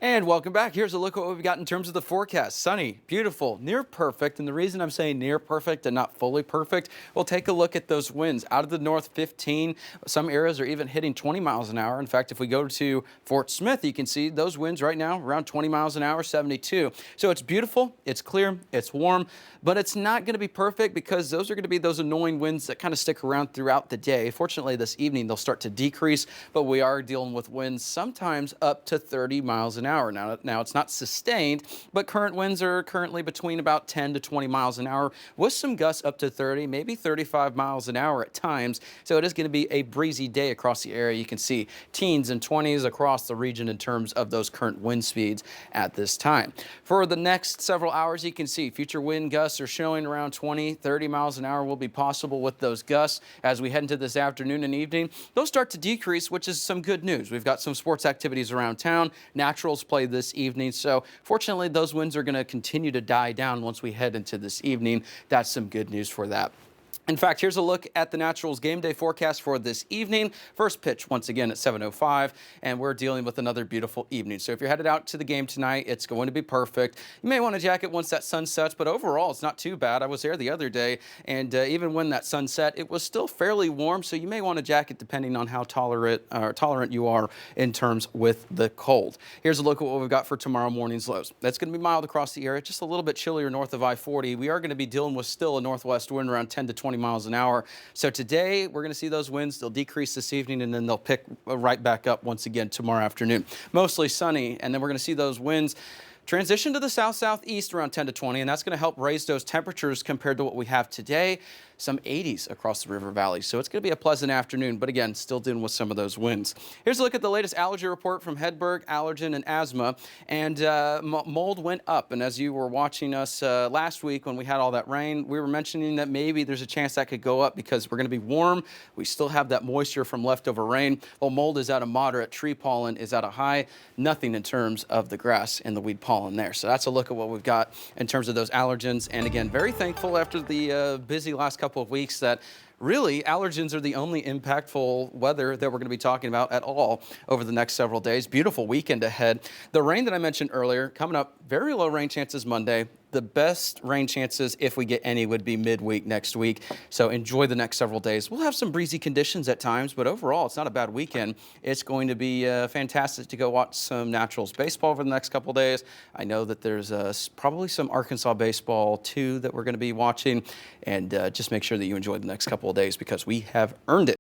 And welcome back. Here's a look at what we've got in terms of the forecast. Sunny, beautiful, near perfect. And the reason I'm saying near perfect and not fully perfect, we'll take a look at those winds. Out of the north, 15. Some areas are even hitting 20 miles an hour. In fact, if we go to Fort Smith, you can see those winds right now around 20 miles an hour, 72. So it's beautiful, it's clear, it's warm, but it's not going to be perfect because those are going to be those annoying winds that kind of stick around throughout the day. Fortunately, this evening they'll start to decrease, but we are dealing with winds sometimes up to 30 miles an hour. Now it's not sustained, but current winds are currently between about 10 to 20 miles an hour with some gusts up to 30, maybe 35 miles an hour at times. So it is going to be a breezy day across the area. You can see teens and 20s across the region in terms of those current wind speeds at this time. For the next several hours, you can see future wind gusts are showing around 20, 30 miles an hour will be possible with those gusts. As we head into this afternoon and evening, they'll start to decrease, which is some good news. We've got some sports activities around town. Naturals play this evening, so fortunately those winds are going to continue to die down once we head into this evening. That's some good news for that. In fact, here's a look at the Naturals game day forecast for this evening. First pitch once again at 7:05, and we're dealing with another beautiful evening. So if you're headed out to the game tonight, it's going to be perfect. You may want a jacket once that sun sets, but overall it's not too bad. I was there the other day, and even when that sun set, it was still fairly warm, so you may want a jacket depending on how tolerant you are in terms with the cold. Here's a look at what we've got for tomorrow morning's lows. That's going to be mild across the area, just a little bit chillier north of I-40. We are going to be dealing with still a northwest wind around 10 to 20 miles an hour. So today we're going to see those winds. They'll decrease this evening and then they'll pick right back up once again tomorrow afternoon. Mostly sunny, and then we're going to see those winds transition to the south-southeast around 10 to 20, and that's going to help raise those temperatures compared to what we have today. Some 80s across the river valley. So it's going to be a pleasant afternoon, but again, still dealing with some of those winds. Here's a look at the latest allergy report from Hedberg, Allergen, and Asthma. And mold went up. And as you were watching us last week when we had all that rain, we were mentioning that maybe there's a chance that could go up because we're going to be warm. We still have that moisture from leftover rain. Well, mold is at a moderate. Tree pollen is at a high. Nothing in terms of the grass and the weed pollen there. So that's a look at what we've got in terms of those allergens. And again, very thankful after the busy last couple of weeks that really allergens are the only impactful weather that we're going to be talking about at all over the next several days. Beautiful weekend ahead. The rain that I mentioned earlier coming up, very low rain chances Monday. The best rain chances, if we get any, would be midweek next week. So enjoy the next several days. We'll have some breezy conditions at times, but overall, it's not a bad weekend. It's going to be fantastic to go watch some Naturals baseball over the next couple days. I know that there's probably some Arkansas baseball, too, that we're going to be watching. And just make sure that you enjoy the next couple of days because we have earned it.